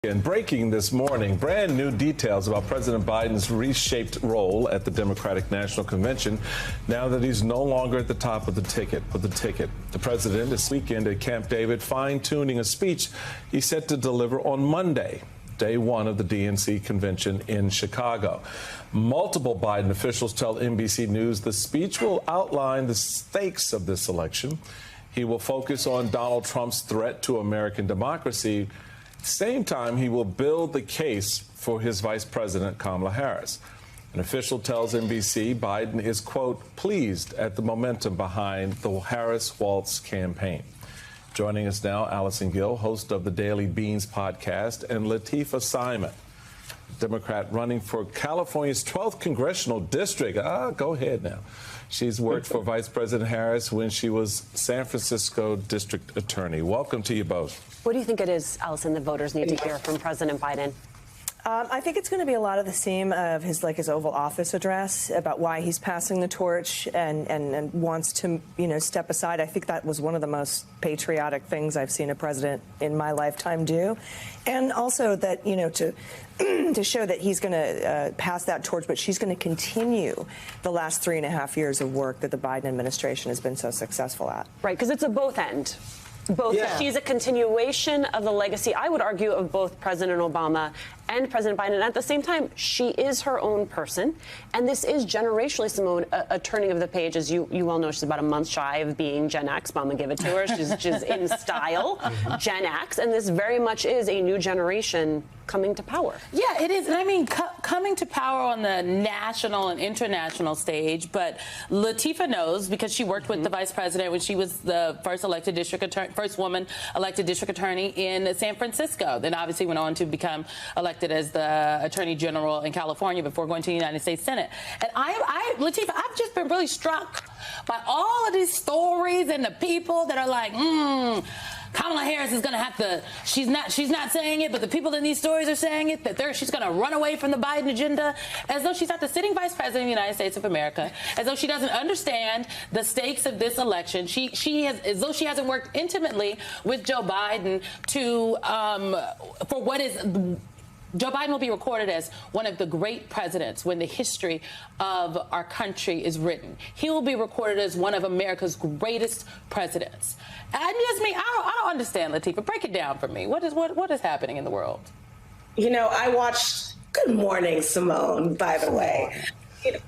And breaking this morning, brand new details about President Biden's reshaped role at the Democratic National Convention now that he's no longer at the top of the ticket. The president this weekend at Camp David fine-tuning a speech he's set to deliver on Monday, day one of the DNC convention in Chicago. Multiple Biden officials tell NBC News the speech will outline the stakes of this election. He will focus on Donald Trump's threat to American democracy. At the same time, he will build the case for his vice president, Kamala Harris. An official tells NBC Biden is, quote, pleased at the momentum behind the Harris-Walz campaign. Joining us now, Allison Gill, host of the Daily Beans podcast, and Lateefah Simon, Democrat running for California's 12th congressional district. Go ahead now. She's worked for Vice President Harris when she was San Francisco district attorney. Welcome to you both. What do you think it is, Allison, the voters need to hear from President Biden? I think it's going to be a lot of the same of his Oval Office address about why he's passing the torch and wants to, step aside. I think that was one of the most patriotic things I've seen a president in my lifetime do. And also that, to show that he's going to pass that torch, but she's going to continue the last 3.5 years of work that the Biden administration has been so successful at. Right, because it's a both end. She's a continuation of the legacy, I would argue, of both President Obama and President Biden. And at the same time, she is her own person. And this is generationally, Simone, a turning of the page. As you well know, she's about a month shy of being Gen X. Mama, give it to her. She's in style, Gen X. And this very much is a new generation coming to power. Yeah, it is. And I mean, coming to power on the national and international stage. But Lateefah knows, because she worked with the vice president when she was the first woman elected district attorney in San Francisco. Then obviously went on to become elected as the attorney general in California before going to the United States Senate. And Lateefah, I've just been really struck by all of these stories and the people that are like, Kamala Harris is going to have to, she's not saying it, but the people in these stories are saying it, that she's going to run away from the Biden agenda, as though she's not the sitting vice president of the United States of America, as though she doesn't understand the stakes of this election. As though she hasn't worked intimately with Joe Biden for what is... Joe Biden will be recorded as one of the great presidents when the history of our country is written. He will be recorded as one of America's greatest presidents. And I don't understand, Lateefah. Break it down for me. What is happening in the world? I watched. Good morning, Simone. By the way,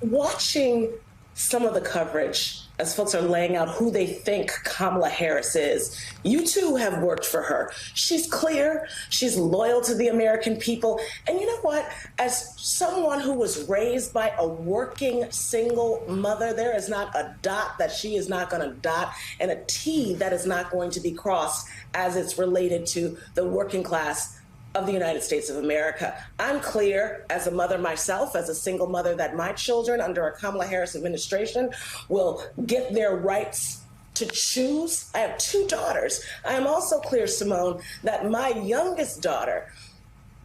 watching some of the coverage as folks are laying out who they think Kamala Harris is. You too have worked for her. She's clear. She's loyal to the American people. And you know what? As someone who was raised by a working single mother, there is not a dot that she is not going to dot and a T that is not going to be crossed as it's related to the working class of the United States of America. I'm clear as a mother myself, as a single mother, that my children under a Kamala Harris administration will get their rights to choose. I have 2 daughters. I am also clear, Simone, that my youngest daughter,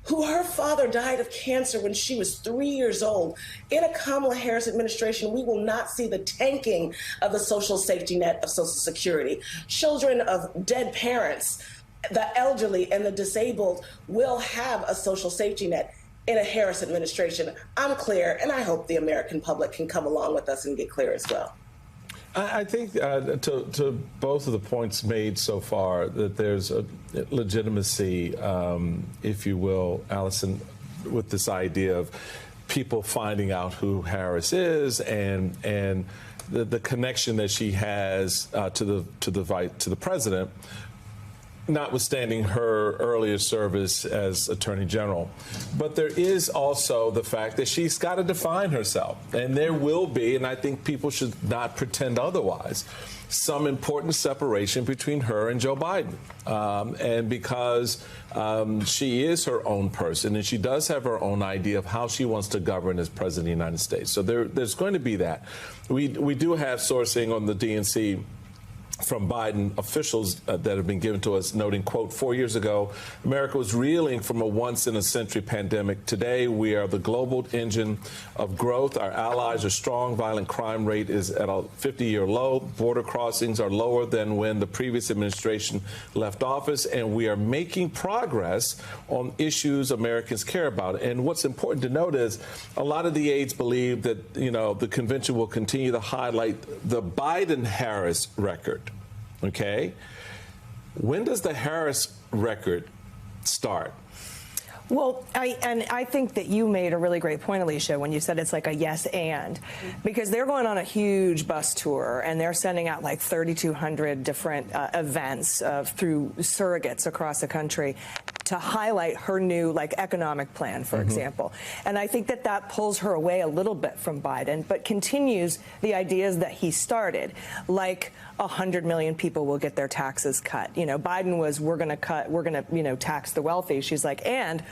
who her father died of cancer when she was 3 years old, in a Kamala Harris administration, we will not see the tanking of the social safety net of Social Security. Children of dead parents, the elderly and the disabled will have a social safety net in a Harris administration. I'm clear, and I hope the American public can come along with us and get clear as well. I think to both of the points made so far, that there's a legitimacy, if you will, Allison, with this idea of people finding out who Harris is and the connection that she has to the president, notwithstanding her earlier service as Attorney General. But there is also the fact that she's got to define herself. And there will be, and I think people should not pretend otherwise, some important separation between her and Joe Biden. And because she is her own person and she does have her own idea of how she wants to govern as president of the United States. So there's going to be that. We do have sourcing on the DNC from Biden officials that have been given to us, noting, quote, 4 years ago, America was reeling from a once-in-a-century pandemic. Today, we are the global engine of growth. Our allies are strong. Violent crime rate is at a 50-year low. Border crossings are lower than when the previous administration left office. And we are making progress on issues Americans care about. And what's important to note is a lot of the aides believe that, the convention will continue to highlight the Biden-Harris record. Okay. When does the Harris record start? Well, I think that you made a really great point, Alicia, when you said it's like a yes and, because they're going on a huge bus tour and they're sending out like 3,200 different events through surrogates across the country to highlight her new economic plan, for example. And I think that pulls her away a little bit from Biden, but continues the ideas that he started, like 100 million people will get their taxes cut. Biden was, we're going to tax the wealthy. She's like, and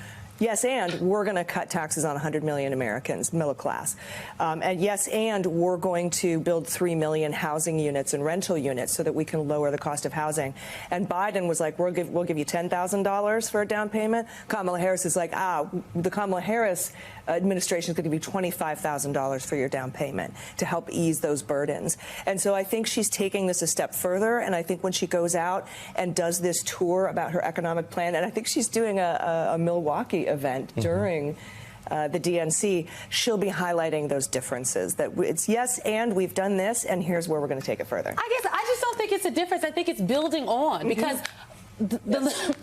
we're going to cut taxes on 100 million Americans, middle class. And we're going to build 3 million housing units and rental units so that we can lower the cost of housing. And Biden was like, we'll give you $10,000 for a down payment. Kamala Harris is like, the Kamala Harris administration is going to give you $25,000 for your down payment to help ease those burdens. And so I think she's taking this a step further. And I think when she goes out and does this tour about her economic plan, and I think she's doing a Milwaukee event during the DNC, she'll be highlighting those differences, that it's yes, and we've done this, and here's where we're going to take it further. I just don't think it's a difference. I think it's building on, because the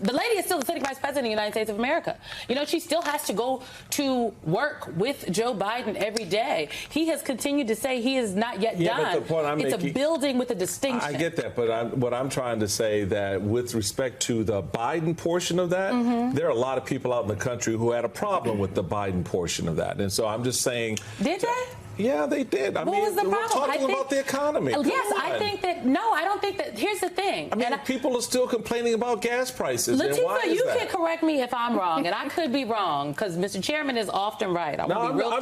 lady is still the sitting vice president of the United States of America. She still has to go to work with Joe Biden every day. He has continued to say he is not yet done. But the point I'm it's making, a building with a distinction. I get that, but what I'm trying to say that with respect to the Biden portion of that, there are a lot of people out in the country who had a problem with the Biden portion of that. And so I'm just saying. Did they? Yeah, they did. What was the problem? We're talking about the economy. Yes, I think that. No, I don't think that. Here's the thing. People are still complaining about gas prices. Latifah, you can correct me if I'm wrong, and I could be wrong, because Mr. Chairman is often right. I'm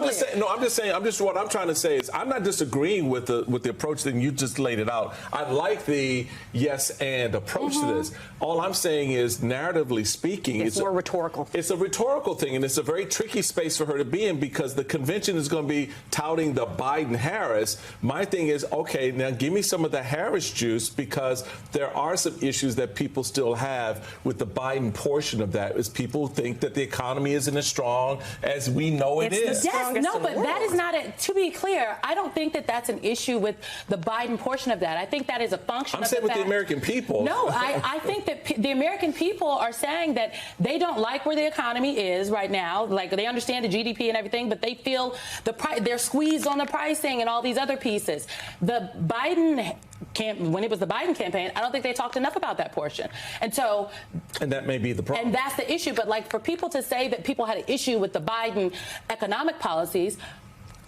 just saying. What I'm trying to say is I'm not disagreeing with the approach that you just laid it out. I like the yes and approach to this. All I'm saying is, narratively speaking, it's more rhetorical. It's a rhetorical thing, and it's a very tricky space for her to be in, because the convention is going to be touting the Biden-Harris. My thing is, okay, now give me some of the Harris juice, because there are some issues that people still have with the Biden portion of that, is people think that the economy isn't as strong as we know it is. Yes, no, but that is not it. To be clear, I don't think that that's an issue with the Biden portion of that. I think that is a function of the fact. I'm saying with the American people. No, I think that the American people are saying that they don't like where the economy is right now. Like, they understand the GDP and everything, but they feel they're squeezed on the pricing and all these other pieces. The Biden when it was the Biden campaign, I don't think they talked enough about that portion. And that may be the problem. And that's the issue. But for people to say that people had an issue with the Biden economic policies,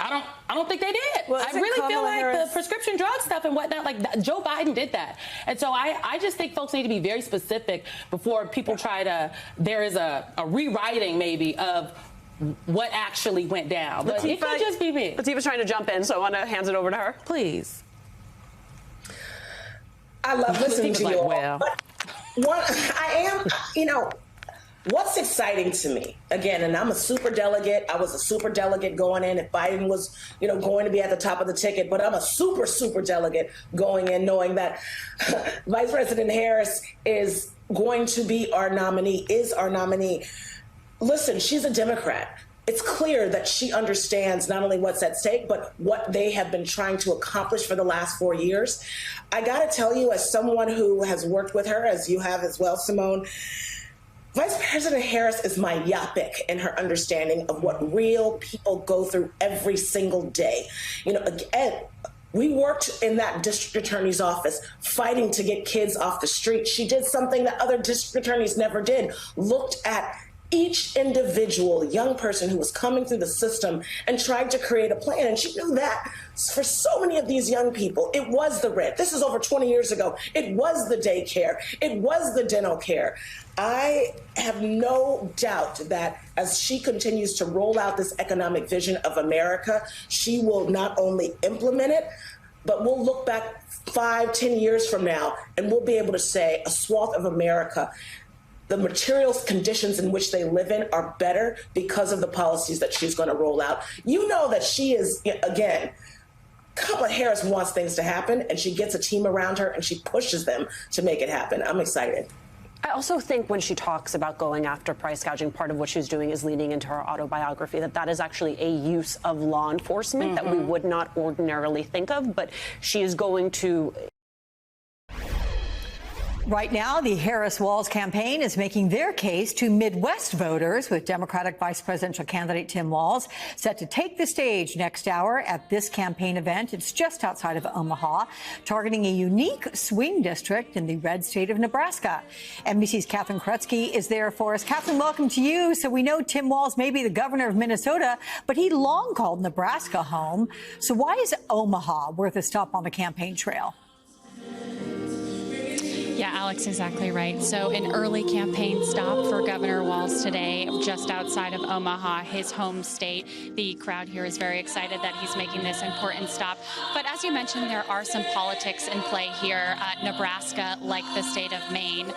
I don't think they did. Well, I really feel like the prescription drug stuff and whatnot, Joe Biden did that. And so I just think folks need to be very specific before people there is a rewriting maybe of what actually went down. But it could just be me. Latifah's trying to jump in, so I want to hand it over to her. Please. I love listening to you all. But what's exciting to me, again, and I'm a super delegate. I was a super delegate going in if Biden was, going to be at the top of the ticket. But I'm a super, super delegate going in knowing that Vice President Harris is going to be our nominee, is our nominee. Listen, she's a Democrat. It's clear that she understands not only what's at stake, but what they have been trying to accomplish for the last 4 years. I got to tell you, as someone who has worked with her, as you have as well, Simone, Vice President Harris is myopic in her understanding of what real people go through every single day. Again, we worked in that district attorney's office fighting to get kids off the street. She did something that other district attorneys never did, looked at each individual young person who was coming through the system and tried to create a plan. And she knew that for so many of these young people, it was the rent. This is over 20 years ago. It was the daycare. It was the dental care. I have no doubt that as she continues to roll out this economic vision of America, she will not only implement it, but we'll look back 5, 10 years from now, and we'll be able to say a swath of America, the material conditions in which they live in are better because of the policies that she's going to roll out. You know that she is, again, Kamala Harris wants things to happen, and she gets a team around her, and she pushes them to make it happen. I'm excited. I also think when she talks about going after price gouging, part of what she's doing is leading into her autobiography, that is actually a use of law enforcement that we would not ordinarily think of, but she is going to. Right now, the Harris-Walz campaign is making their case to Midwest voters, with Democratic vice presidential candidate Tim Walz set to take the stage next hour at this campaign event. It's just outside of Omaha, targeting a unique swing district in the red state of Nebraska. NBC's Catherine Krutsky is there for us. Catherine, welcome to you. So we know Tim Walz may be the governor of Minnesota, but he long called Nebraska home. So why is Omaha worth a stop on the campaign trail? Yeah, Alex, exactly right. So an early campaign stop for Governor Walz today, just outside of Omaha, his home state. The crowd here is very excited that he's making this important stop. But as you mentioned, there are some politics in play here. Nebraska, like the state of Maine,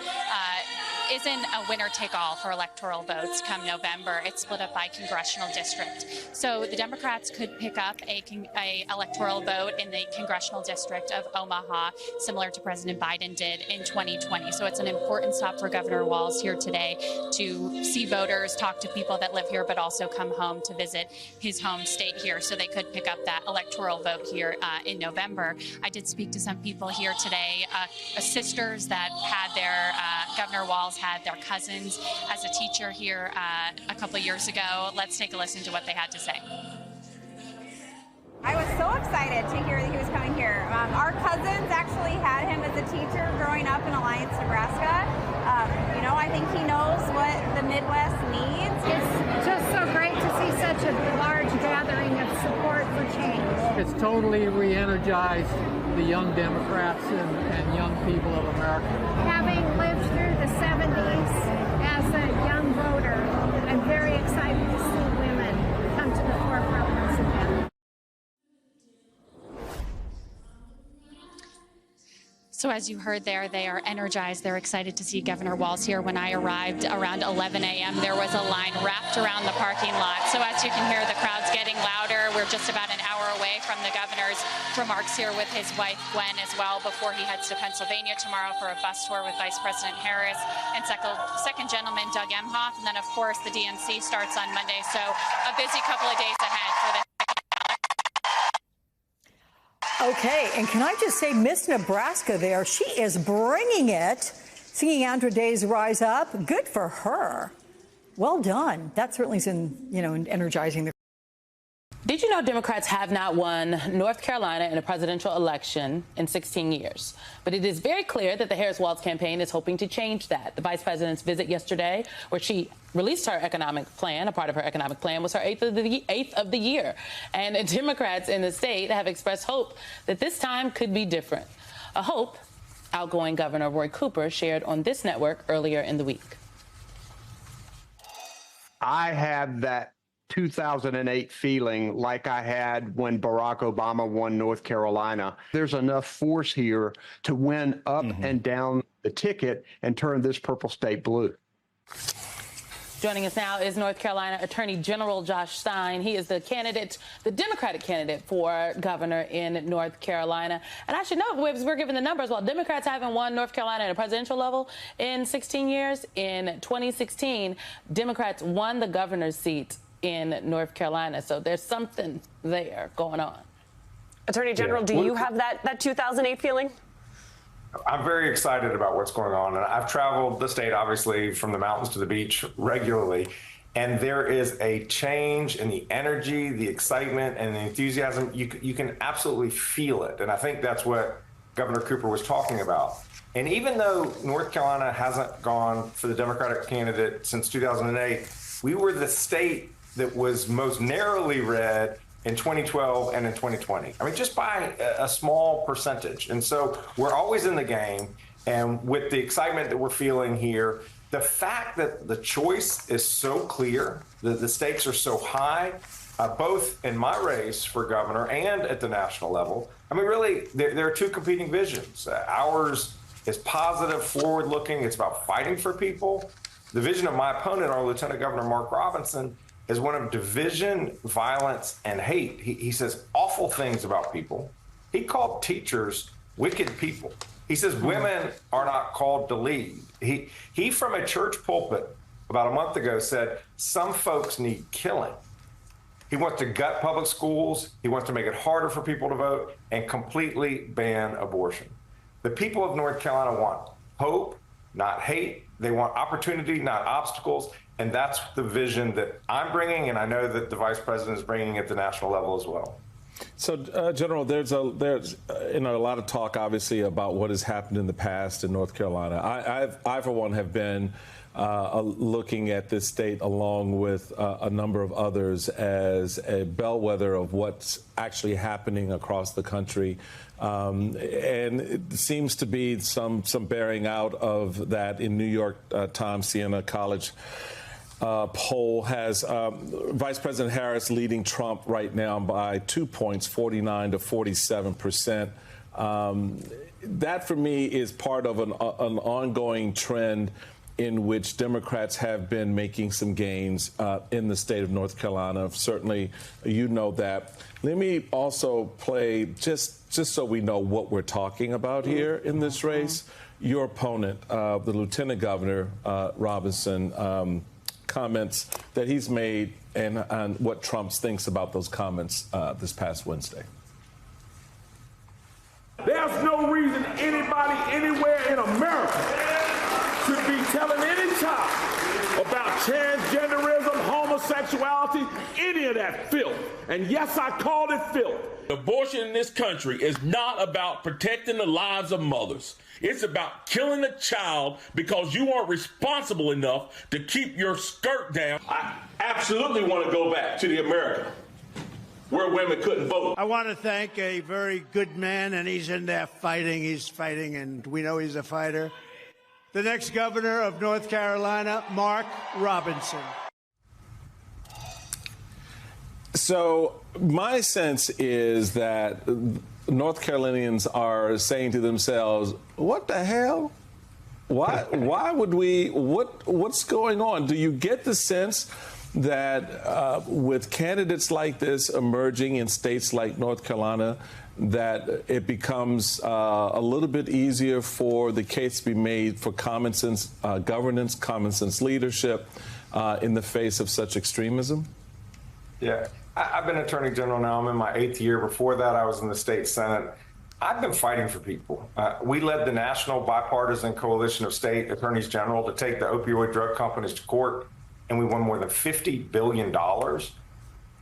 isn't a winner-take-all for electoral votes come November. It's split up by congressional district. So the Democrats could pick up a electoral vote in the congressional district of Omaha, similar to President Biden did in 2020. So it's an important stop for Governor Walz here today to see voters, talk to people that live here, but also come home to visit his home state here. So they could pick up that electoral vote here in November. I did speak to some people here today, sisters that had their Governor Walz had their cousins as a teacher here a couple of years ago. Let's take a listen to what they had to say. I was so excited to hear that he was coming here. Our cousins actually had him as a teacher growing up in Alliance, Nebraska. I think he knows what the Midwest needs. It's just so great to see such a large gathering of support for change. It's totally re-energized the young Democrats and young people of America. Having lived through the 70s as a young voter, I'm very excited to see women come to the forefront once again. So as you heard there, they are energized. They're excited to see Governor Walz here. When I arrived around 11 a.m., there was a line wrapped around the parking lot. So as you can hear, the crowd's getting louder. We're just about an hour away from the governor's remarks here with his wife, Gwen, as well, before he heads to Pennsylvania tomorrow for a bus tour with Vice President Harris and second gentleman Doug Emhoff. And then, of course, the DNC starts on Monday. So a busy couple of days ahead for the Okay, and can I just say, Miss Nebraska there, she is bringing it, singing Andra Day's Rise Up. Good for her. Well done. That certainly is energizing the. Did you know Democrats have not won North Carolina in a presidential election in 16 years? But it is very clear that the Harris-Walz campaign is hoping to change that. The vice president's visit yesterday, where she released her economic plan, a part of her economic plan, was her eighth of the year. And Democrats in the state have expressed hope that this time could be different. A hope outgoing Governor Roy Cooper shared on this network earlier in the week. I had that 2008 feeling like I had when Barack Obama won North Carolina. There's enough force here to win up and down the ticket and turn this purple state blue. Joining us now is North Carolina Attorney General Josh Stein. He is the Democratic candidate for governor in North Carolina. And I should note, we're given the numbers. While Democrats haven't won North Carolina at a presidential level in 16 years, in 2016, Democrats won the governor's seat in North Carolina. So there's something there going on. Attorney General, do you have that 2008 feeling? I'm very excited about what's going on. And I've traveled the state, obviously, from the mountains to the beach regularly. And there is a change in the energy, the excitement, and the enthusiasm. You can absolutely feel it. And I think that's what Governor Cooper was talking about. And even though North Carolina hasn't gone for the Democratic candidate since 2008, we were the state that was most narrowly red in 2012 and in 2020. I mean, just by a small percentage. And so we're always in the game. And with the excitement that we're feeling here, the fact that the choice is so clear, the stakes are so high, both in my race for governor and at the national level. I mean, really, there are two competing visions. Ours is positive, forward-looking. It's about fighting for people. The vision of my opponent, our Lieutenant Governor Mark Robinson, is one of division, violence, and hate. He says awful things about people. He called teachers wicked people. He says women are not called to lead. He from a church pulpit about a month ago said some folks need killing. He wants to gut public schools. He wants to make it harder for people to vote and completely ban abortion. The people of North Carolina want hope, not hate. They want opportunity, not obstacles. And that's the vision that I'm bringing, and I know that the vice president is bringing at the national level as well. So, General, there's a lot of talk, obviously, about what has happened in the past in North Carolina. I for one, have been looking at this state along with a number of others as a bellwether of what's actually happening across the country. And it seems to be some bearing out of that in New York Times, Siena College poll has Vice President Harris leading Trump right now by 2 points, 49 to 47%. That, for me, is part of an ongoing trend in which Democrats have been making some gains in the state of North Carolina. Certainly, you know that. Let me also play, just so we know what we're talking about here in this race, your opponent, the Lieutenant Governor Robinson, comments that he's made and what Trump thinks about those comments this past Wednesday. There's no reason anybody anywhere in America should be telling any child about transgenderism, homosexuality, any of that filth. And yes, I called it filth. Abortion in this country is not about protecting the lives of mothers. It's about killing a child because you aren't responsible enough to keep your skirt down. I absolutely want to go back to the America where women couldn't vote. I want to thank a very good man, and he's in there fighting. He's fighting, and we know he's a fighter. The next governor of North Carolina, Mark Robinson. So my sense is that North Carolinians are saying to themselves, what the hell? Why would we, what's going on? Do you get the sense that with candidates like this emerging in states like North Carolina, that it becomes a little bit easier for the case to be made for common sense governance, common sense leadership in the face of such extremism? Yeah, I've been Attorney General now. I'm in my 8th year. Before that, I was in the state Senate. I've been fighting for people. We led the national bipartisan coalition of state attorneys general to take the opioid drug companies to court, and we won more than $50 billion.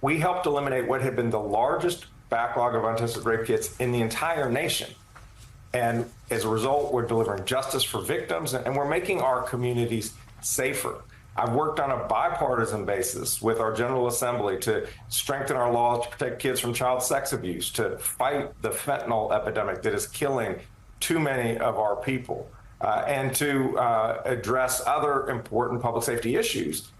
We helped eliminate what had been the largest backlog of untested rape kits in the entire nation. And as a result, we're delivering justice for victims, and we're making our communities safer. I've worked on a bipartisan basis with our General Assembly to strengthen our laws to protect kids from child sex abuse, to fight the fentanyl epidemic that is killing too many of our people, and to address other important public safety issues.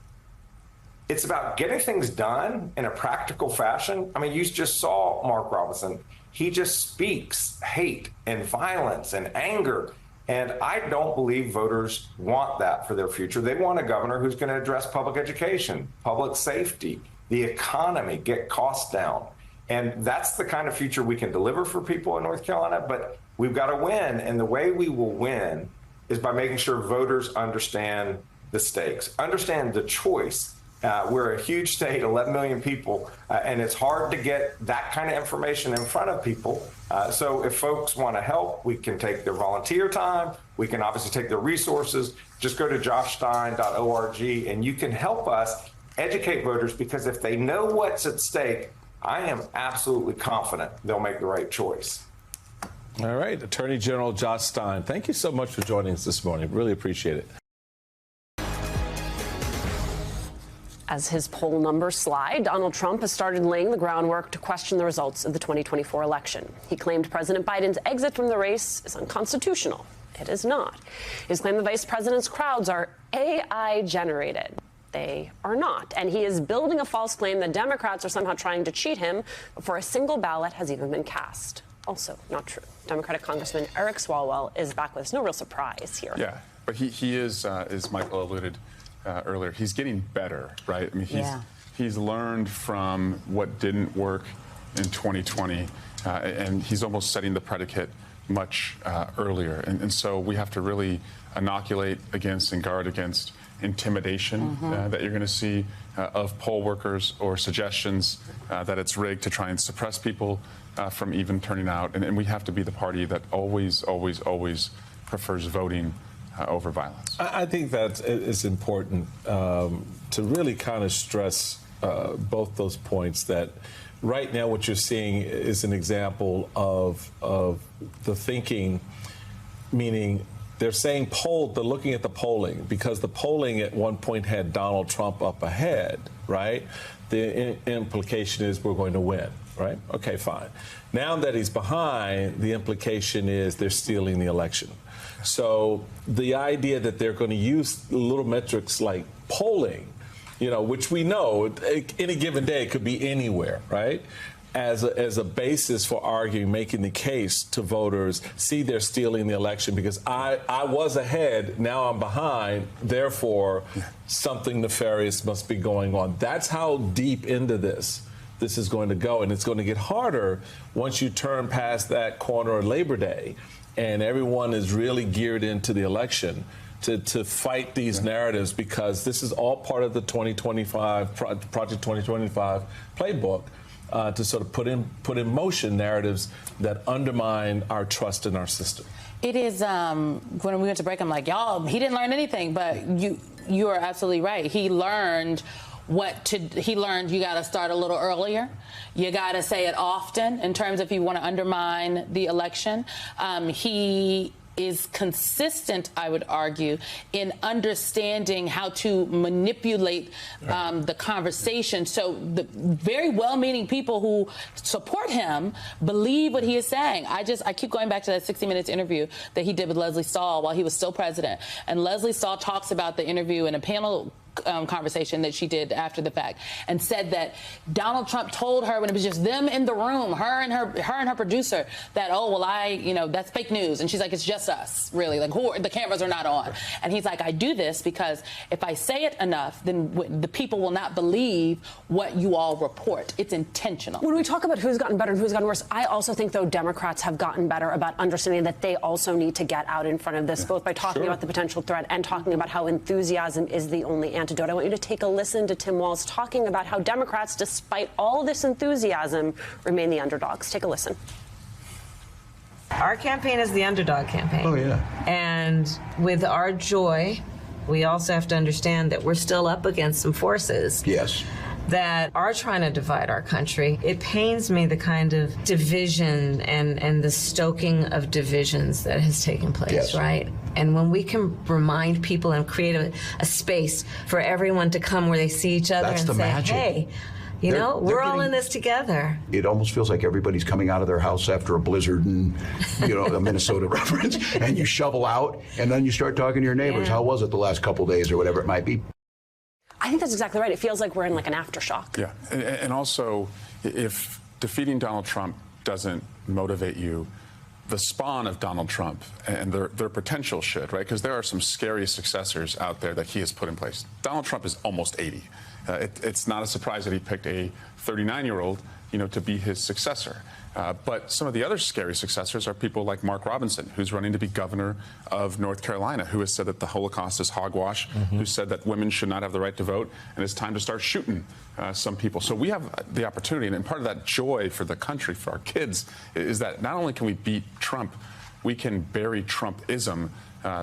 It's about getting things done in a practical fashion. I mean, you just saw Mark Robinson. He just speaks hate and violence and anger. And I don't believe voters want that for their future. They want a governor who's going to address public education, public safety, the economy, get costs down. And that's the kind of future we can deliver for people in North Carolina. But we've got to win. And the way we will win is by making sure voters understand the stakes, understand the choice. We're a huge state, 11 million people, and it's hard to get that kind of information in front of people. So if folks want to help, we can take their volunteer time. We can obviously take their resources. Just go to joshstein.org, and you can help us educate voters, because if they know what's at stake, I am absolutely confident they'll make the right choice. All right. Attorney General Josh Stein, thank you so much for joining us this morning. Really appreciate it. As his poll numbers slide, Donald Trump has started laying the groundwork to question the results of the 2024 election. He claimed President Biden's exit from the race is unconstitutional. It is not. He's claimed the vice president's crowds are AI generated. They are not. And he is building a false claim that Democrats are somehow trying to cheat him before a single ballot has even been cast. Also not true. Democratic Congressman Eric Swalwell is back with us. No real surprise here. Yeah, but he is, as Michael alluded earlier, he's getting better, right? I mean, he's learned from what didn't work in 2020, and he's almost setting the predicate much earlier. And so we have to really inoculate against and guard against intimidation that you're going to see of poll workers or suggestions that it's rigged to try and suppress people from even turning out. And we have to be the party that always, always, always prefers voting over violence. I think that it's important to really kind of stress both those points, that right now what you're seeing is an example of the thinking, meaning they're saying they're looking at the polling, because the polling at one point had Donald Trump up ahead, right? The implication is we're going to win, right? Okay, fine. Now that he's behind, the implication is they're stealing the election. So the idea that they're going to use little metrics like polling, which we know any given day could be anywhere, right? As a basis for arguing, making the case to voters, see, they're stealing the election because I was ahead, now I'm behind, therefore something nefarious must be going on. That's how deep into this is going to go, and it's going to get harder once you turn past that corner of Labor Day and everyone is really geared into the election to fight these narratives, because this is all part of the 2025 Project 2025 playbook. To sort of put in motion narratives that undermine our trust in our system. It is, when we went to break, I'm like, y'all, he didn't learn anything, but you are absolutely right. He learned you got to start a little earlier. You got to say it often in terms of if you want to undermine the election. He is consistent, I would argue, in understanding how to manipulate the conversation. So the very well-meaning people who support him believe what he is saying. I keep going back to that 60 Minutes interview that he did with Leslie Stahl while he was still president. And Leslie Stahl talks about the interview in a panel conversation that she did after the fact, and said that Donald Trump told her when it was just them in the room, her and her producer, that, oh, well, that's fake news. And she's like, it's just us, really. Like, the cameras are not on. And he's like, I do this because if I say it enough, then the people will not believe what you all report. It's intentional. When we talk about who's gotten better and who's gotten worse, I also think, though, Democrats have gotten better about understanding that they also need to get out in front of this, both by talking about the potential threat and talking about how enthusiasm is the only antidote. I want you to take a listen to Tim Walz talking about how Democrats, despite all this enthusiasm, remain the underdogs. Take a listen. Our campaign is the underdog campaign. Oh, yeah. And with our joy, we also have to understand that we're still up against some forces. Yes. That are trying to divide our country. It pains me the kind of division and the stoking of divisions that has taken place, right? And when we can remind people and create a space for everyone to come where they see each other and say, magic. Hey, we're all in this together. It almost feels like everybody's coming out of their house after a blizzard and, a Minnesota reference, and you shovel out, and then you start talking to your neighbors. How was it the last couple days or whatever it might be? I think that's exactly right. It feels like we're in like an aftershock. Yeah, and also, if defeating Donald Trump doesn't motivate you, the spawn of Donald Trump and their potential should, right? Because there are some scary successors out there that he has put in place. Donald Trump is almost 80. It's not a surprise that he picked a 39-year-old, to be his successor. But some of the other scary successors are people like Mark Robinson, who's running to be governor of North Carolina, who has said that the Holocaust is hogwash, who said that women should not have the right to vote, and it's time to start shooting some people. So we have the opportunity, and part of that joy for the country, for our kids, is that not only can we beat Trump, we can bury Trumpism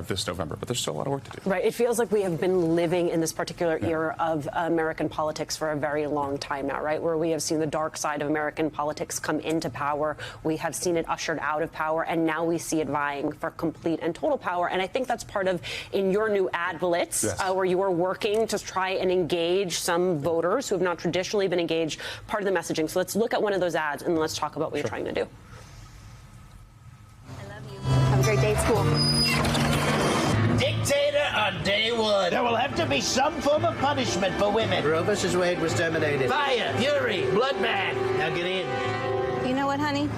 this November, but there's still a lot of work to do. Right. It feels like we have been living in this particular era of American politics for a very long time now, right? Where we have seen the dark side of American politics come into power. We have seen it ushered out of power, and now we see it vying for complete and total power. And I think that's part of, in your new ad blitz, where you are working to try and engage some voters who have not traditionally been engaged, part of the messaging. So let's look at one of those ads, and let's talk about what you're trying to do. I love you. Have a great day at school. would. There will have to be some form of punishment for women. Roe versus Wade was terminated. Fire, fury, bloodbath. Now get in. You know what, honey?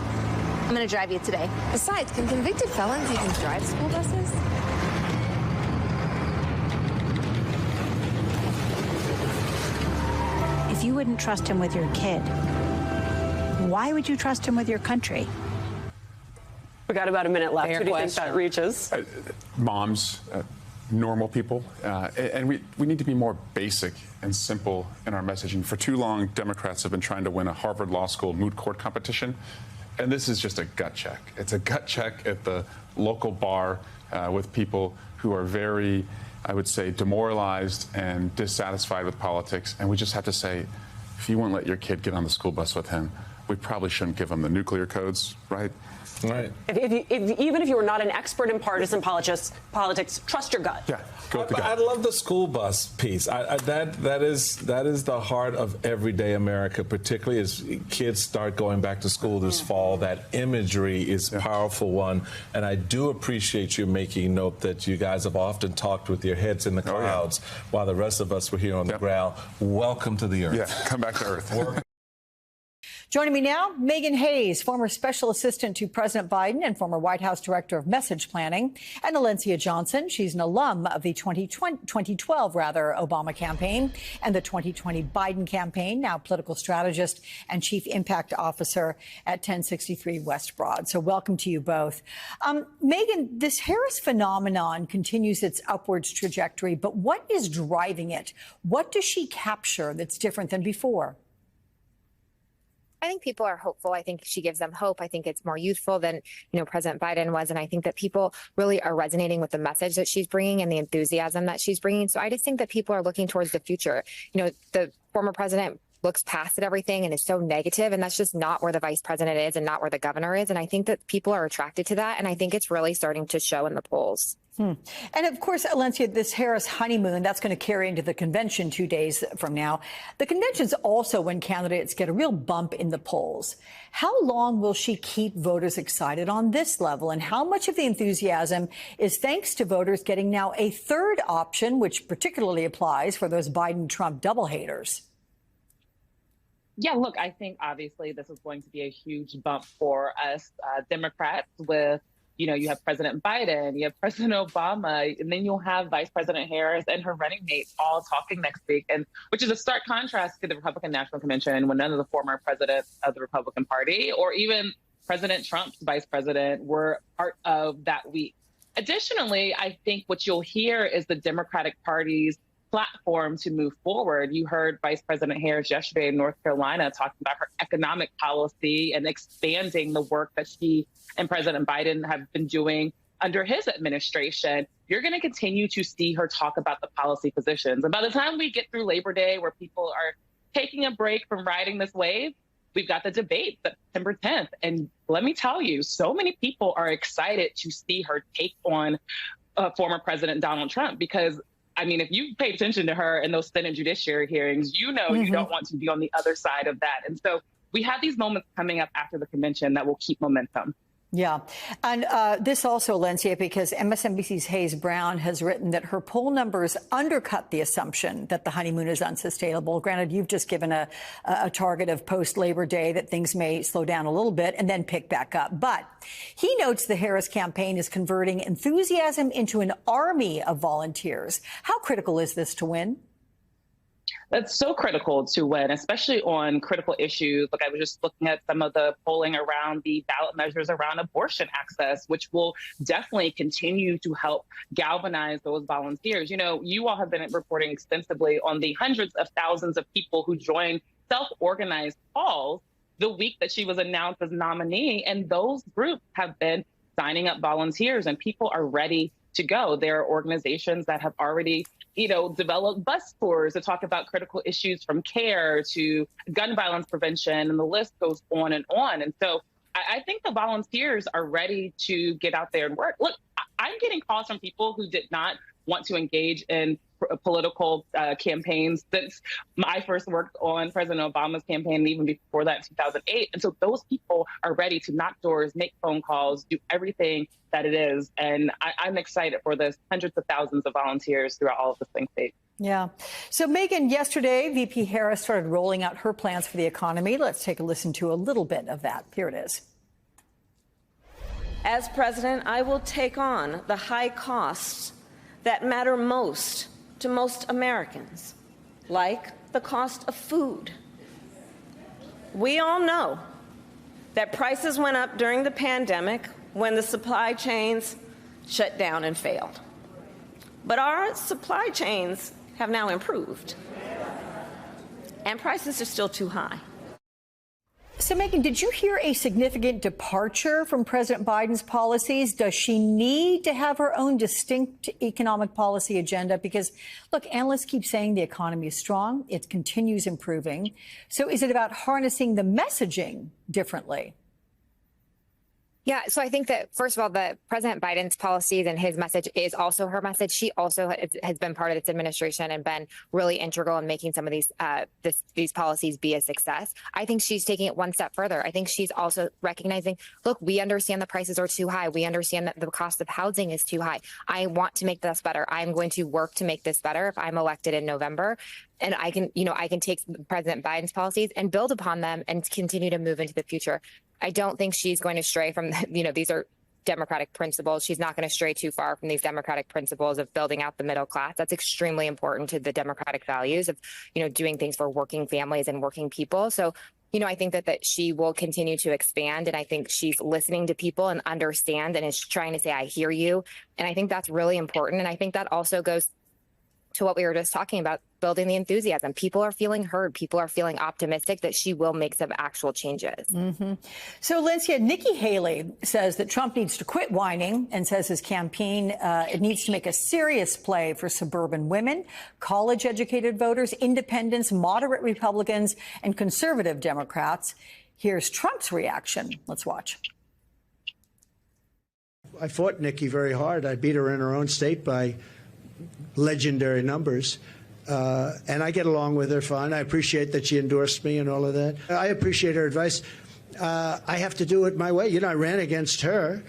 I'm going to drive you today. Besides, can convicted felons even drive school buses? If you wouldn't trust him with your kid, why would you trust him with your country? We got about a minute left. Who do you think that reaches? Moms, normal people, and we need to be more basic and simple in our messaging. For too long, Democrats have been trying to win a Harvard Law School moot court competition, and this is just a gut check. It's a gut check at the local bar with people who are very, I would say, demoralized and dissatisfied with politics, and we just have to say, if you won't let your kid get on the school bus with him, we probably shouldn't give them the nuclear codes, right? Right. Even if you were not an expert in partisan politics, trust your gut. Yeah, go with the gut. I love the school bus piece. That is the heart of everyday America, particularly as kids start going back to school this fall. That imagery is a powerful one, and I do appreciate you making note that you guys have often talked with your heads in the clouds while the rest of us were here on the ground. Welcome to the earth. Yeah, come back to earth. Joining me now, Megan Hayes, former special assistant to President Biden and former White House director of message planning, and Alencia Johnson. She's an alum of the 2012 Obama campaign and the 2020 Biden campaign, now political strategist and chief impact officer at 1063 West Broad. So welcome to you both. Megan, this Harris phenomenon continues its upwards trajectory, but what is driving it? What does she capture that's different than before? I think people are hopeful. I think she gives them hope. I think it's more youthful than, President Biden was. And I think that people really are resonating with the message that she's bringing and the enthusiasm that she's bringing. So I just think that people are looking towards the future. The former president looks past at everything and is so negative, and that's just not where the vice president is and not where the governor is. And I think that people are attracted to that. And I think it's really starting to show in the polls. And of course, Alencia, this Harris honeymoon, that's going to carry into the convention 2 days from now. The convention's also when candidates get a real bump in the polls. How long will she keep voters excited on this level? And how much of the enthusiasm is thanks to voters getting now a third option, which particularly applies for those Biden-Trump double haters? Yeah, look, I think obviously this is going to be a huge bump for us Democrats with, you have President Biden, you have President Obama, and then you'll have Vice President Harris and her running mate all talking next week, and which is a stark contrast to the Republican National Convention when none of the former presidents of the Republican Party or even President Trump's vice president were part of that week. Additionally, I think what you'll hear is the Democratic Party's platform to move forward. You heard Vice President Harris yesterday in North Carolina talking about her economic policy and expanding the work that she and President Biden have been doing under his administration. You're going to continue to see her talk about the policy positions. And by the time we get through Labor Day, where people are taking a break from riding this wave, we've got the debate September 10th. And let me tell you, so many people are excited to see her take on former President Donald Trump, because if you pay attention to her in those Senate judiciary hearings, you don't want to be on the other side of that. And so we have these moments coming up after the convention that will keep momentum. Yeah. And this also, Alencia, because MSNBC's Hayes Brown has written that her poll numbers undercut the assumption that the honeymoon is unsustainable. Granted, you've just given a target of post-Labor Day that things may slow down a little bit and then pick back up. But he notes the Harris campaign is converting enthusiasm into an army of volunteers. How critical is this to win? That's so critical to win, especially on critical issues. Look, I was just looking at some of the polling around the ballot measures around abortion access, which will definitely continue to help galvanize those volunteers. You all have been reporting extensively on the hundreds of thousands of people who joined self-organized calls the week that she was announced as nominee. And those groups have been signing up volunteers, and people are ready to go. There are organizations that have already developed bus tours to talk about critical issues from care to gun violence prevention, and the list goes on and on. And so I think the volunteers are ready to get out there and work. Look, I'm getting calls from people who did not want to engage in political campaigns since I first worked on President Obama's campaign, and even before that, 2008. And so those people are ready to knock doors, make phone calls, do everything that it is. And I'm excited for this. Hundreds of thousands of volunteers throughout all of the swing states. Yeah. So, Megan, yesterday, VP Harris started rolling out her plans for the economy. Let's take a listen to a little bit of that. Here it is. As president, I will take on the high costs that matter most to most Americans, like the cost of food. We all know that prices went up during the pandemic when the supply chains shut down and failed. But our supply chains have now improved, and prices are still too high. So, Megan, did you hear a significant departure from President Biden's policies? Does she need to have her own distinct economic policy agenda? Because, look, analysts keep saying the economy is strong. It continues improving. So is it about harnessing the messaging differently? Yeah, so I think that, first of all, the President Biden's policies and his message is also her message. She also has been part of this administration and been really integral in making some of these policies be a success. I think she's taking it one step further. I think she's also recognizing, look, we understand the prices are too high. We understand that the cost of housing is too high. I want to make this better. I'm going to work to make this better if I'm elected in November. And I can take President Biden's policies and build upon them and continue to move into the future. I don't think she's going to stray from, these are democratic principles. She's not going to stray too far from these democratic principles of building out the middle class. That's extremely important to the democratic values of, doing things for working families and working people. So, I think that she will continue to expand. And I think she's listening to people and understand and is trying to say, I hear you. And I think that's really important. And I think that also goes to what we were just talking about, building the enthusiasm. People are feeling heard. People are feeling optimistic that she will make some actual changes. Mm-hmm. So, Lencia, Nikki Haley says that Trump needs to quit whining and says his campaign, it needs to make a serious play for suburban women, college-educated voters, independents, moderate Republicans, and conservative Democrats. Here's Trump's reaction. Let's watch. I fought Nikki very hard. I beat her in her own state by legendary numbers. And I get along with her fine. I appreciate that she endorsed me and all of that. I appreciate her advice. I have to do it my way. I ran against her.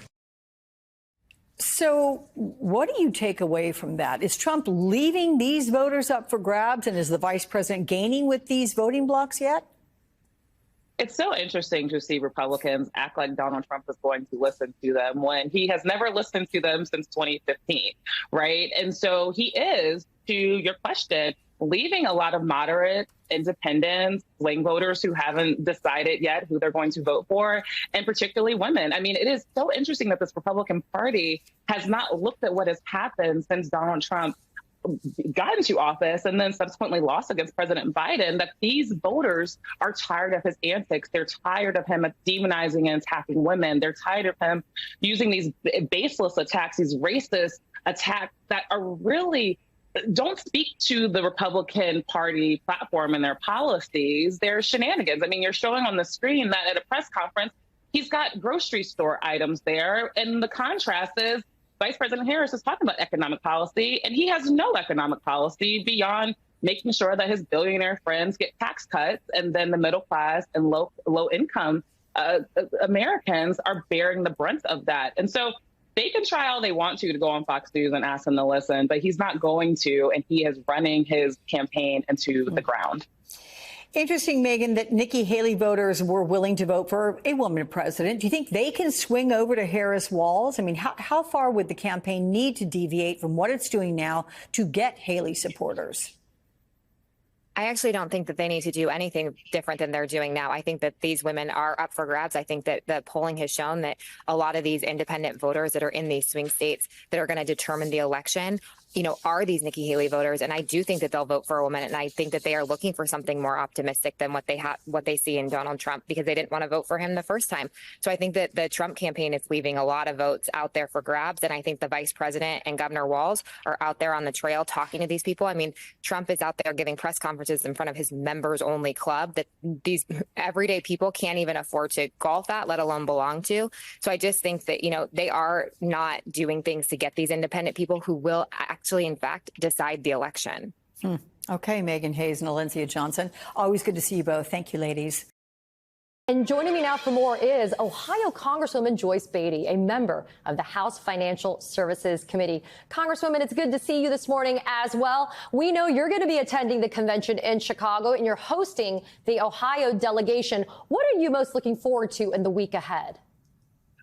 So what do you take away from that? Is Trump leaving these voters up for grabs? And is the vice president gaining with these voting blocs yet? It's so interesting to see Republicans act like Donald Trump is going to listen to them when he has never listened to them since 2015, right? And so he is, to your question, leaving a lot of moderate independents, swing voters who haven't decided yet who they're going to vote for, and particularly women. I mean, it is so interesting that this Republican Party has not looked at what has happened since Donald Trump got into office and then subsequently lost against President Biden, that these voters are tired of his antics. They're tired of him demonizing and attacking women. They're tired of him using these baseless attacks, these racist attacks that are really don't speak to the Republican Party platform and their policies. They're shenanigans. I mean, you're showing on the screen that at a press conference, he's got grocery store items there. And the contrast is Vice President Harris is talking about economic policy, and he has no economic policy beyond making sure that his billionaire friends get tax cuts, and then the middle class and low income Americans are bearing the brunt of that. And so they can try all they want to go on Fox News and ask him to listen, but he's not going to, and he is running his campaign into the ground. Interesting, Megan, that Nikki Haley voters were willing to vote for a woman president. Do you think they can swing over to Harris-Walz? I mean, how far would the campaign need to deviate from what it's doing now to get Haley supporters? I actually don't think that they need to do anything different than they're doing now. I think that these women are up for grabs. I think that the polling has shown that a lot of these independent voters that are in these swing states that are going to determine the election are these Nikki Haley voters. And I do think that they'll vote for a woman. And I think that they are looking for something more optimistic than what they see in Donald Trump, because they didn't want to vote for him the first time. So I think that the Trump campaign is leaving a lot of votes out there for grabs. And I think the vice president and Governor Walz are out there on the trail talking to these people. I mean, Trump is out there giving press conferences in front of his members only club that these everyday people can't even afford to golf at, let alone belong to. So I just think that, they are not doing things to get these independent people who will actually, in fact, decide the election. Okay, Megan Hayes and Olyncia Johnson. Always good to see you both. Thank you, ladies. And joining me now for more is Ohio Congresswoman Joyce Beatty, a member of the House Financial Services Committee. Congresswoman, it's good to see you this morning as well. We know you're going to be attending the convention in Chicago and you're hosting the Ohio delegation. What are you most looking forward to in the week ahead?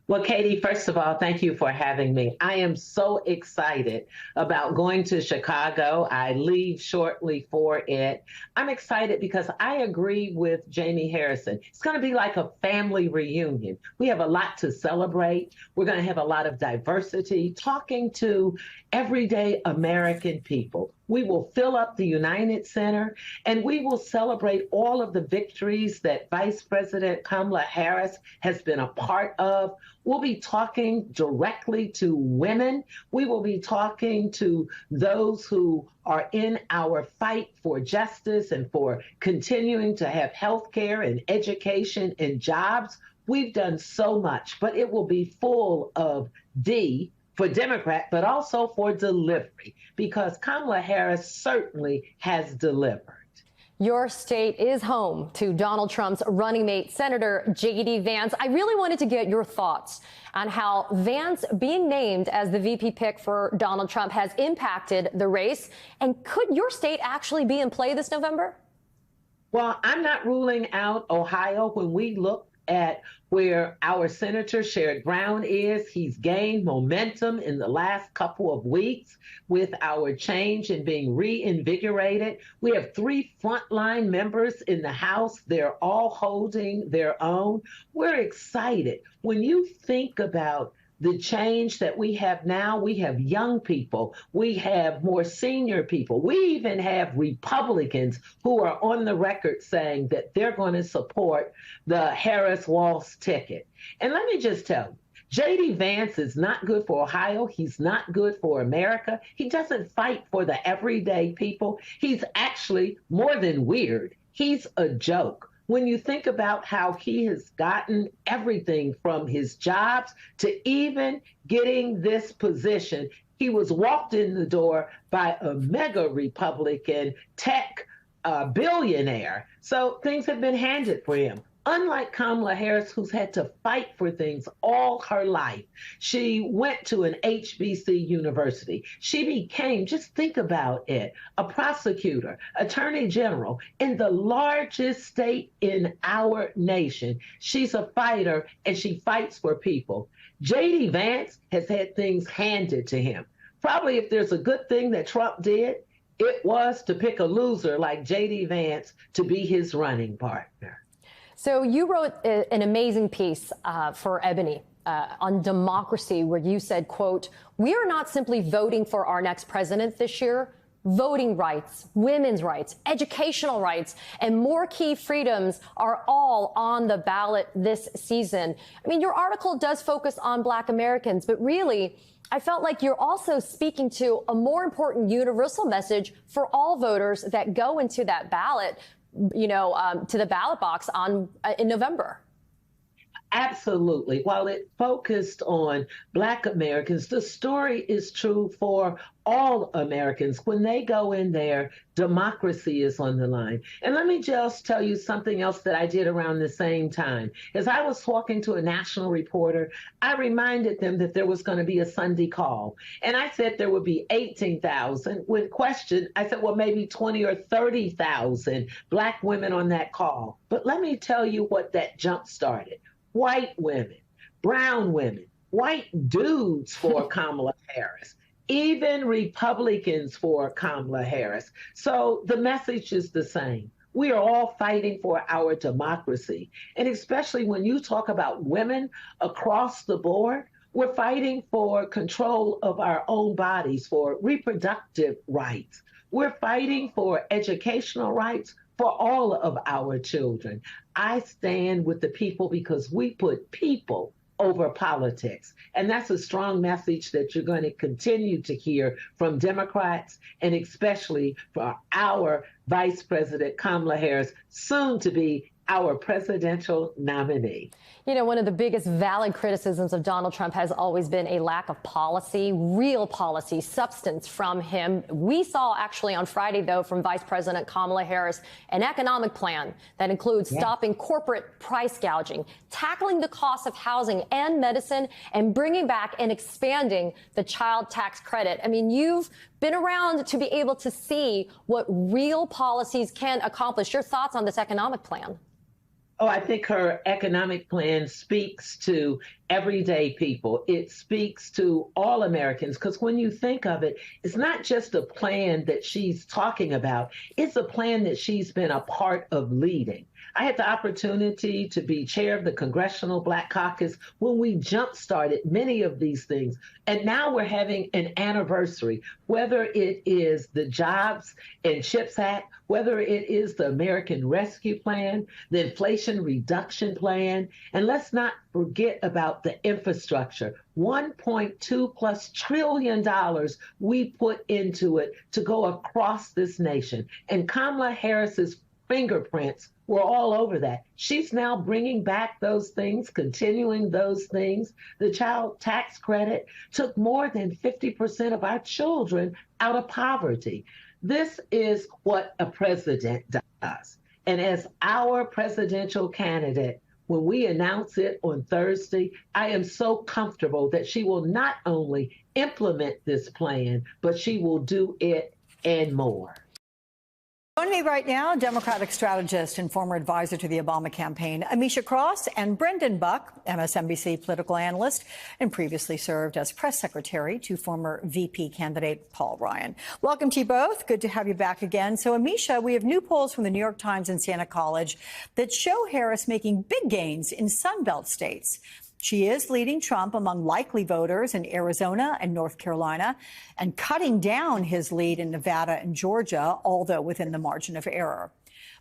Well, Katie, first of all, thank you for having me. I am so excited about going to Chicago. I leave shortly for it. I'm excited because I agree with Jamie Harrison. It's going to be like a family reunion. We have a lot to celebrate. We're going to have a lot of diversity, talking to everyday American people. We will fill up the United Center, and we will celebrate all of the victories that Vice President Kamala Harris has been a part of. We'll be talking directly to women. We will be talking to those who are in our fight for justice and for continuing to have health care and education and jobs. We've done so much, but it will be full of D for Democrat, but also for delivery, because Kamala Harris certainly has delivered. Your state is home to Donald Trump's running mate, Senator J.D. Vance. I really wanted to get your thoughts on how Vance being named as the VP pick for Donald Trump has impacted the race. And could your state actually be in play this November? Well, I'm not ruling out Ohio. When we look at where our Senator Sherrod Brown is, he's gained momentum in the last couple of weeks with our change and being reinvigorated. We have 3 frontline members in the House. They're all holding their own. We're excited. When you think about the change that we have now, we have young people, we have more senior people, we even have Republicans who are on the record saying that they're going to support the Harris-Walz ticket. And let me just tell you, J.D. Vance is not good for Ohio. He's not good for America. He doesn't fight for the everyday people. He's actually more than weird. He's a joke. When you think about how he has gotten everything from his jobs to even getting this position, he was walked in the door by a mega Republican tech billionaire. So things have been handed for him. Unlike Kamala Harris, who's had to fight for things all her life. She went to an HBC university. She became, just think about it, a prosecutor, attorney general in the largest state in our nation. She's a fighter and she fights for people. J.D. Vance has had things handed to him. Probably if there's a good thing that Trump did, it was to pick a loser like J.D. Vance to be his running partner. So you wrote an amazing piece for Ebony on democracy, where you said, quote, "We are not simply voting for our next president this year. Voting rights, women's rights, educational rights, and more key freedoms are all on the ballot this season." I mean, your article does focus on Black Americans, but really, I felt like you're also speaking to a more important universal message for all voters that go into that ballot, to the ballot box in November. Absolutely. While it focused on Black Americans, the story is true for all Americans. When they go in there, democracy is on the line. And let me just tell you something else that I did around the same time. As I was talking to a national reporter, I reminded them that there was going to be a Sunday call. And I said there would be 18,000. When questioned, I said, well, maybe 20 or 30,000 Black women on that call. But let me tell you what that jump started. White women, brown women, white dudes for Kamala Harris, even Republicans for Kamala Harris. So the message is the same. We are all fighting for our democracy. And especially when you talk about women across the board, We're fighting for control of our own bodies, for reproductive rights. We're fighting for educational rights for all of our children. I stand with the people because we put people over politics. And that's a strong message that you're going to continue to hear from Democrats, and especially for our Vice President Kamala Harris, soon to be our presidential nominee. You know, one of the biggest valid criticisms of Donald Trump has always been a lack of policy, real policy, substance from him. We saw actually on Friday, though, from Vice President Kamala Harris, an economic plan that includes stopping corporate price gouging, tackling the cost of housing and medicine, and bringing back and expanding the child tax credit. I mean, you've been around to be able to see what real policies can accomplish. Your thoughts on this economic plan? Oh, I think her economic plan speaks to everyday people. It speaks to all Americans, because when you think of it, it's not just a plan that she's talking about. It's a plan that she's been a part of leading. I had the opportunity to be chair of the Congressional Black Caucus when we jump-started many of these things. And now we're having an anniversary, whether it is the Jobs and Chips Act, whether it is the American Rescue Plan, the Inflation Reduction Plan, and let's not forget about the infrastructure. $1.2+ trillion we put into it to go across this nation. And Kamala Harris's fingerprints were all over that. She's now bringing back those things, continuing those things. The child tax credit took more than 50% of our children out of poverty. This is what a president does. And as our presidential candidate, when we announce it on Thursday, I am so comfortable that she will not only implement this plan, but she will do it and more. Joining me right now, Democratic strategist and former advisor to the Obama campaign, Amisha Cross, and Brendan Buck, MSNBC political analyst, and previously served as press secretary to former VP candidate Paul Ryan. Welcome to you both. Good to have you back again. So, Amisha, we have new polls from the New York Times and Siena College that show Harris making big gains in Sunbelt states. She is leading Trump among likely voters in Arizona and North Carolina, and cutting down his lead in Nevada and Georgia, although within the margin of error.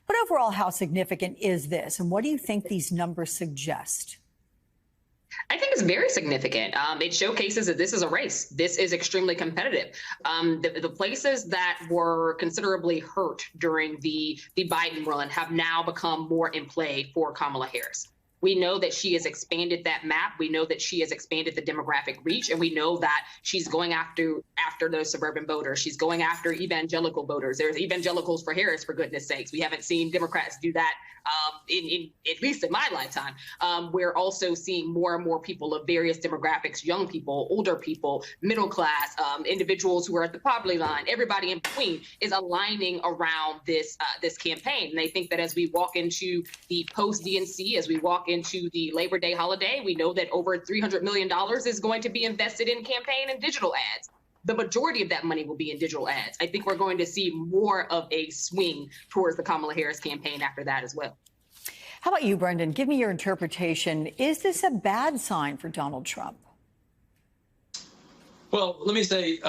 But overall, how significant is this? And what do you think these numbers suggest? I think it's very significant. It showcases that this is a race. This is extremely competitive. The places that were considerably hurt during the Biden run have now become more in play for Kamala Harris. We know that she has expanded that map. We know that she has expanded the demographic reach, and we know that she's going after those suburban voters. She's going after evangelical voters. There's evangelicals for Harris, for goodness sakes. We haven't seen Democrats do that in at least in my lifetime. We're also seeing more and more people of various demographics, young people, older people, middle class, individuals who are at the poverty line. Everybody in between is aligning around this campaign. And I think that as we walk into the post-DNC, as we walk into the Labor Day holiday, we know that over $300 million is going to be invested in campaign and digital ads. The majority of that money will be in digital ads. I think we're going to see more of a swing towards the Kamala Harris campaign after that as well. How about you, Brendan? Give me your interpretation. Is this a bad sign for Donald Trump? Well, let me say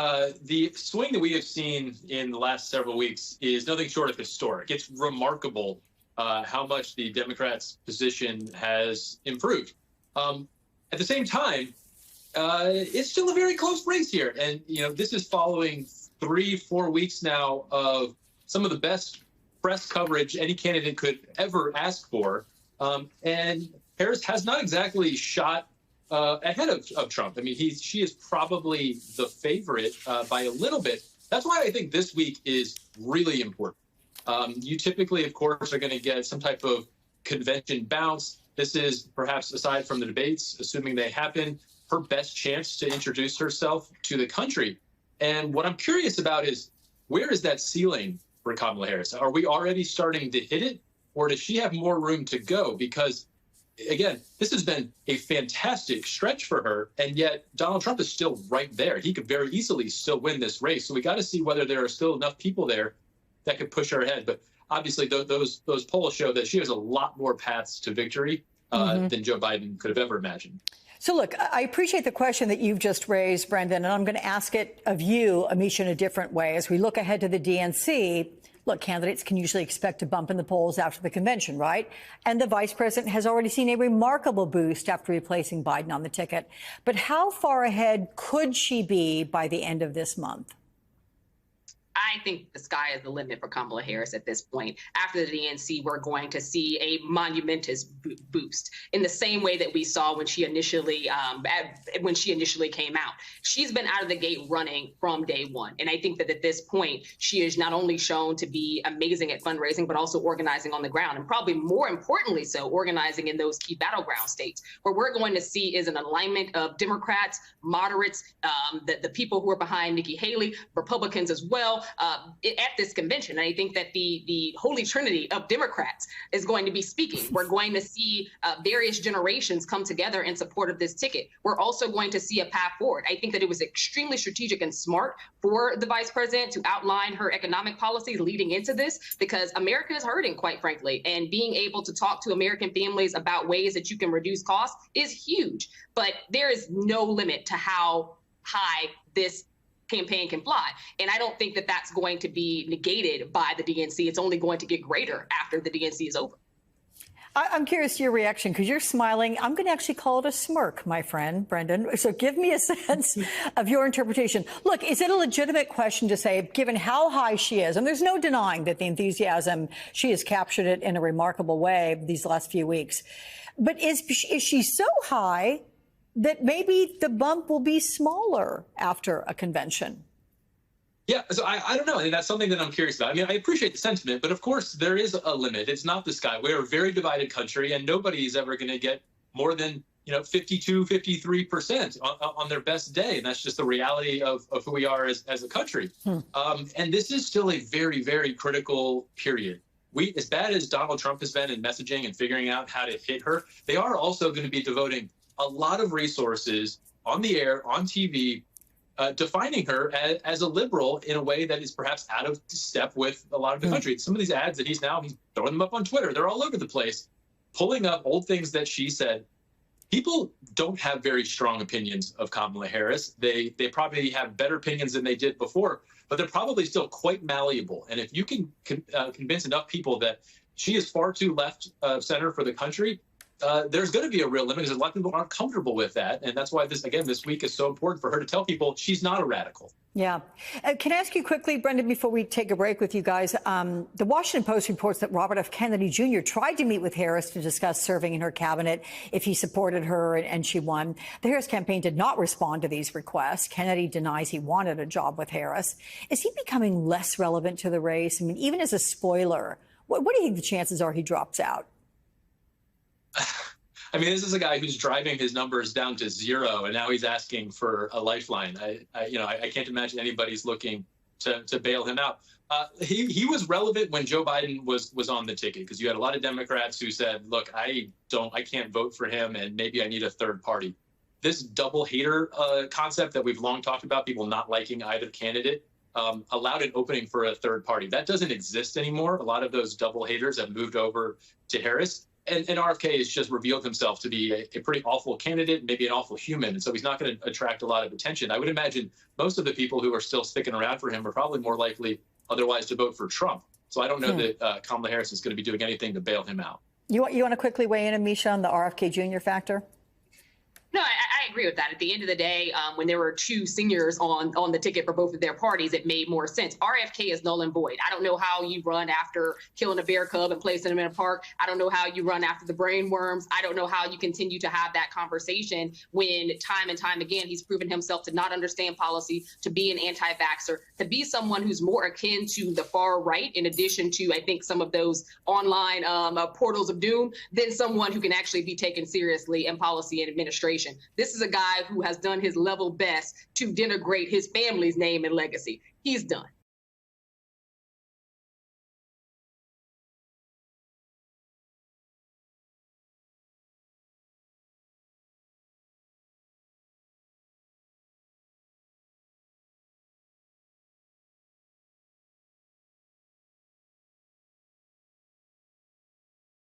the swing that we have seen in the last several weeks is nothing short of historic. It's remarkable how much the Democrats' position has improved. At the same time, it's still a very close race here. And, you know, this is following 3-4 weeks now of some of the best press coverage any candidate could ever ask for. And Harris has not exactly shot ahead of Trump. I mean, she is probably the favorite by a little bit. That's why I think this week is really important. You typically, of course, are going to get some type of convention bounce. This is perhaps, aside from the debates, assuming they happen, her best chance to introduce herself to the country. And what I'm curious about is, where is that ceiling for Kamala Harris? Are we already starting to hit it, or does she have more room to go? Because, again, this has been a fantastic stretch for her, and yet Donald Trump is still right there. He could very easily still win this race. So we got to see whether there are still enough people there that could push her ahead. But obviously, those polls show that she has a lot more paths to victory than Joe Biden could have ever imagined. So, look, I appreciate the question that you've just raised, Brendan, and I'm going to ask it of you, Amisha, in a different way. As we look ahead to the DNC, look, candidates can usually expect a bump in the polls after the convention, right? And the vice president has already seen a remarkable boost after replacing Biden on the ticket. But how far ahead could she be by the end of this month? I think the sky is the limit for Kamala Harris at this point. After the DNC, we're going to see a monumentous boost in the same way that we saw when she initially came out. She's been out of the gate running from day one. And I think that at this point, she is not only shown to be amazing at fundraising, but also organizing on the ground. And probably more importantly so, organizing in those key battleground states. Where we're going to see is an alignment of Democrats, moderates, the people who are behind Nikki Haley, Republicans as well, at this convention. And I think that the holy trinity of Democrats is going to be speaking. We're going to see various generations come together in support of this ticket. We're also going to see a path forward. I think that it was extremely strategic and smart for the vice president to outline her economic policies leading into this, because America is hurting, quite frankly, and being able to talk to American families about ways that you can reduce costs is huge. But there is no limit to how high this campaign can fly. And I don't think that that's going to be negated by the DNC. It's only going to get greater after the DNC is over. I'm curious to your reaction, because you're smiling. I'm going to actually call it a smirk, my friend, Brendan. So give me a sense of your interpretation. Look, is it a legitimate question to say, given how high she is, and there's no denying that the enthusiasm, she has captured it in a remarkable way these last few weeks, but is she so high that maybe the bump will be smaller after a convention? Yeah, so I don't know. I mean, that's something that I'm curious about. I mean, I appreciate the sentiment, but of course there is a limit. It's not the sky. We're a very divided country, and nobody's ever going to get more than 52, 53% on their best day. And that's just the reality of who we are as a country. And this is still a very, very critical period. As bad as Donald Trump has been in messaging and figuring out how to hit her, they are also going to be devoting a lot of resources on the air, on TV, defining her as a liberal in a way that is perhaps out of step with a lot of the country. Some of these ads that he's throwing them up on Twitter. They're all over the place, pulling up old things that she said. People don't have very strong opinions of Kamala Harris. They probably have better opinions than they did before, but they're probably still quite malleable. And if you can convince enough people that she is far too left center for the country, there's going to be a real limit, because a lot of people aren't comfortable with that. And that's why this week is so important for her to tell people she's not a radical. Yeah. Can I ask you quickly, Brendan, before we take a break with you guys, the Washington Post reports that Robert F. Kennedy Jr. tried to meet with Harris to discuss serving in her cabinet if he supported her, and she won. The Harris campaign did not respond to these requests. Kennedy denies he wanted a job with Harris. Is he becoming less relevant to the race? I mean, even as a spoiler, what do you think the chances are he drops out? I mean, this is a guy who's driving his numbers down to zero, and now he's asking for a lifeline. I can't imagine anybody's looking to bail him out. He was relevant when Joe Biden was on the ticket, because you had a lot of Democrats who said, "Look, I can't vote for him, and maybe I need a third party." This double hater concept that we've long talked about, people not liking either candidate, allowed an opening for a third party. That doesn't exist anymore. A lot of those double haters have moved over to Harris. And RFK has just revealed himself to be a pretty awful candidate, maybe an awful human. And so he's not going to attract a lot of attention. I would imagine most of the people who are still sticking around for him are probably more likely otherwise to vote for Trump. So I don't know that Kamala Harris is going to be doing anything to bail him out. You want to quickly weigh in, Amisha, on the RFK Jr. factor? No, I agree with that. At the end of the day, when there were two seniors on the ticket for both of their parties, it made more sense. RFK is null and void. I don't know how you run after killing a bear cub and placing him in a park. I don't know how you run after the brain worms. I don't know how you continue to have that conversation when time and time again he's proven himself to not understand policy, to be an anti-vaxxer, to be someone who's more akin to the far right, in addition to, I think, some of those online portals of doom, than someone who can actually be taken seriously in policy and administration. This is a guy who has done his level best to denigrate his family's name and legacy. He's done.